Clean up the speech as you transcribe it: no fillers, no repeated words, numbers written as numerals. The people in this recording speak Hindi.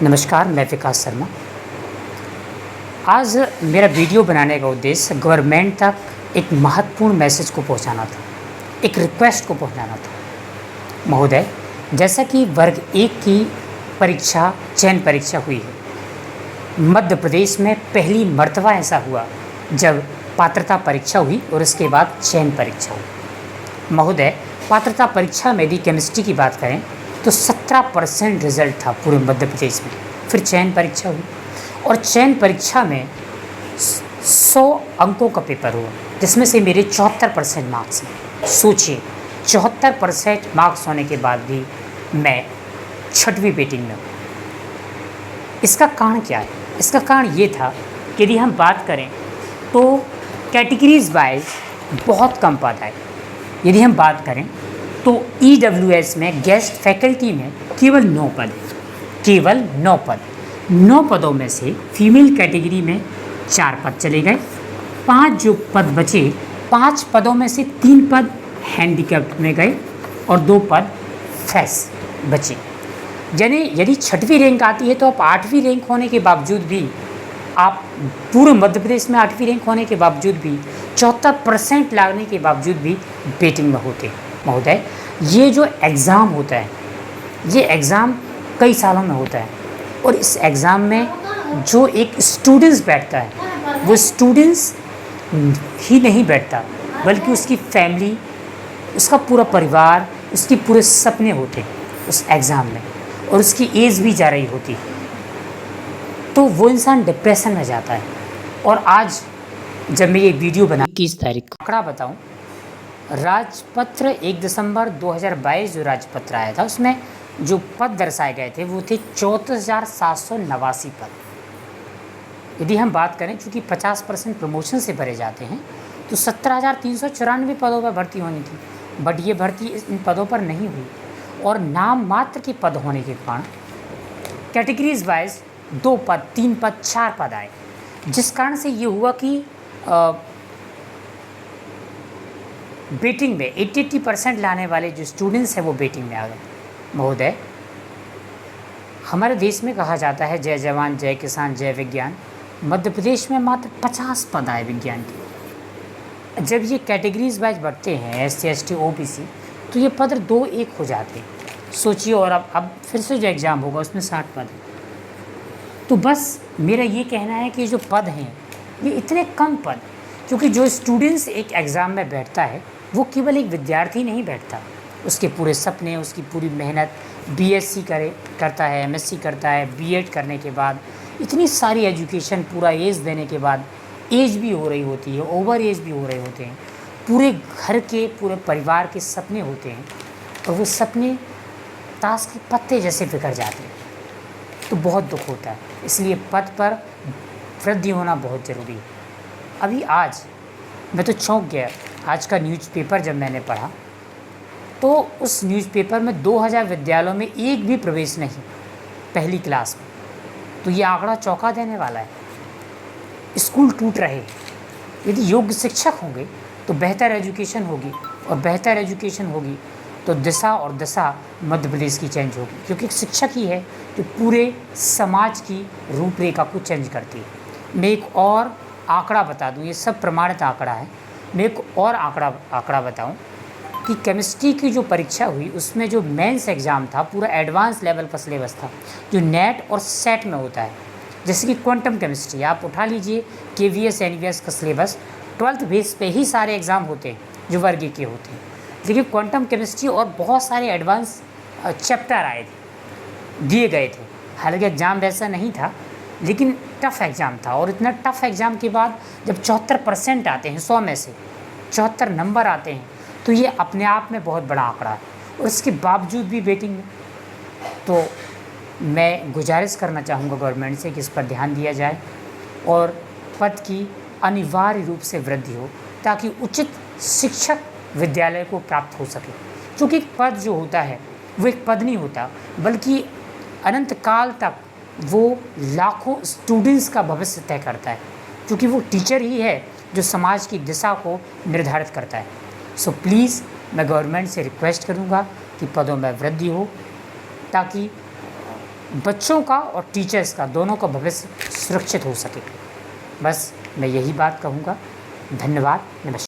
नमस्कार, मैं विकास शर्मा। आज मेरा वीडियो बनाने का उद्देश्य गवर्नमेंट तक एक महत्वपूर्ण मैसेज को पहुंचाना था, एक रिक्वेस्ट को पहुंचाना था। महोदय, जैसा कि वर्ग 1 की परीक्षा चयन परीक्षा हुई है, मध्य प्रदेश में पहली मर्तबा ऐसा हुआ जब पात्रता परीक्षा हुई और उसके बाद चयन परीक्षा हुई। महोदय, पात्रता परीक्षा में यदि केमिस्ट्री की बात करें तो 17% रिजल्ट था पूरे मध्य प्रदेश में। फिर चयन परीक्षा हुई और चयन परीक्षा में 100 अंकों का पेपर हुआ, जिसमें से मेरे 74% मार्क्स हैं। सोचिए, 74% मार्क्स होने के बाद भी मैं 6वीं वेटिंग में हूँ। इसका कारण क्या है? इसका कारण ये था कि यदि हम बात करें तो कैटेगरीज वाइज बहुत कम पद आए। यदि हम बात करें तो EWS में गेस्ट फैकल्टी में केवल 9 पद हैं, केवल 9 पद। 9 पदों में से फीमेल कैटेगरी में 4 पद चले गए। 5 जो पद बचे, 5 पदों में से 3 पद हैंडीकैप्ड में गए और 2 पद फेस बचे। यानी यदि 6वीं रैंक आती है तो आप 8वीं रैंक होने के बावजूद भी, आप पूरे मध्य प्रदेश में 8वीं रैंक होने के बावजूद भी, 74% लागने के बावजूद भी वेटिंग में होते हैं। महोदय, ये जो एग्ज़ाम होता है, ये एग्ज़ाम कई सालों में होता है और इस एग्ज़ाम में जो एक स्टूडेंट्स बैठता है, वो स्टूडेंट्स ही नहीं बैठता बल्कि उसकी फैमिली, उसका पूरा परिवार, उसके पूरे सपने होते हैं उस एग्ज़ाम में, और उसकी एज भी जा रही होती है। तो वो इंसान डिप्रेशन में जाता है। और आज जब मैं ये वीडियो बना 21 तारीख को आंकड़ा बताऊँ, राजपत्र 1 दिसंबर 2022 जो राजपत्र आया था, उसमें जो पद दर्शाए गए थे वो थे 34,789 पद। यदि हम बात करें, चूँकि 50% प्रमोशन से भरे जाते हैं, तो 17,394 पदों पर भर्ती होनी थी। बट ये भर्ती इन पदों पर नहीं हुई और नाम मात्र के पद होने के कारण कैटेगरीज वाइज 2 पद, 3 पद, 4 पद आए, जिस कारण से ये हुआ कि वेटिंग में 80% लाने वाले जो स्टूडेंट्स हैं वो वेटिंग में आ गए। महोदय, हमारे देश में कहा जाता है जय जवान जय किसान जय विज्ञान। मध्य प्रदेश में मात्र 50 पद आए विज्ञान के। जब ये कैटेगरीज वाइज बढ़ते हैं, SC ST OBC, तो ये पद 2-1 हो जाते हैं। सोचिए, और अब फिर से जो एग्ज़ाम होगा उसमें 60 पद हैं। तो बस मेरा ये कहना है कि जो पद हैं ये इतने कम पद, क्योंकि जो स्टूडेंट्स एक एग्ज़ाम में बैठता है वो केवल एक विद्यार्थी नहीं बैठता, उसके पूरे सपने, उसकी पूरी मेहनत, BSc करता है, MSc करता है, B.Ed करने के बाद इतनी सारी एजुकेशन, पूरा एज देने के बाद एज भी हो रही होती है, ओवर एज भी हो रहे होते हैं, पूरे घर के, पूरे परिवार के सपने होते हैं, और वो सपने ताश के पत्ते जैसे बिखर जाते हैं। तो बहुत दुख होता है। इसलिए पद पर वृद्धि होना बहुत ज़रूरी है। अभी आज मैं तो चौंक गया, आज का न्यूज़पेपर जब मैंने पढ़ा तो उस न्यूज़पेपर में 2000 विद्यालयों में एक भी प्रवेश नहीं पहली क्लास में। तो ये आंकड़ा चौंका देने वाला है। स्कूल टूट रहे हैं। यदि योग्य शिक्षक होंगे तो बेहतर एजुकेशन होगी, और बेहतर एजुकेशन होगी तो दिशा और दशा मध्य प्रदेश की चेंज होगी, क्योंकि एक शिक्षक ही है जो पूरे समाज की रूपरेखा को चेंज करती है। मैं एक और आंकड़ा बता दूं, ये सब प्रमाणित आंकड़ा है। मैं एक और आंकड़ा बताऊं कि केमिस्ट्री की जो परीक्षा हुई उसमें जो मेंस एग्ज़ाम था, पूरा एडवांस लेवल का सिलेबस था, जो नेट और सेट में होता है। जैसे कि क्वांटम केमिस्ट्री आप उठा लीजिए, KVS NVS का सिलेबस 12th बेस पे ही सारे एग्ज़ाम होते हैं जो वर्ग के होते हैं। लेकिन क्वांटम केमिस्ट्री और बहुत सारे एडवांस चैप्टर आए थे, दिए गए थे। हालांकि एग्ज़ाम वैसा नहीं था, लेकिन टफ़ एग्ज़ाम था। और इतना टफ़ एग्ज़ाम के बाद जब 74% आते हैं, 100 में से 74 नंबर आते हैं, तो ये अपने आप में बहुत बड़ा आंकड़ा है। और इसके बावजूद भी वेटिंग में, तो मैं गुजारिश करना चाहूँगा गवर्नमेंट से कि इस पर ध्यान दिया जाए और पद की अनिवार्य रूप से वृद्धि हो, ताकि उचित शिक्षक विद्यालय को प्राप्त हो सके। क्योंकि एक पद जो होता है वो एक पद नहीं होता, बल्कि अनंत काल तक वो लाखों स्टूडेंट्स का भविष्य तय करता है, क्योंकि वो टीचर ही है जो समाज की दिशा को निर्धारित करता है। सो प्लीज़ मैं गवर्नमेंट से रिक्वेस्ट करूँगा कि पदों में वृद्धि हो, ताकि बच्चों का और टीचर्स का, दोनों का भविष्य सुरक्षित हो सके। बस मैं यही बात कहूँगा। धन्यवाद, नमस्कार।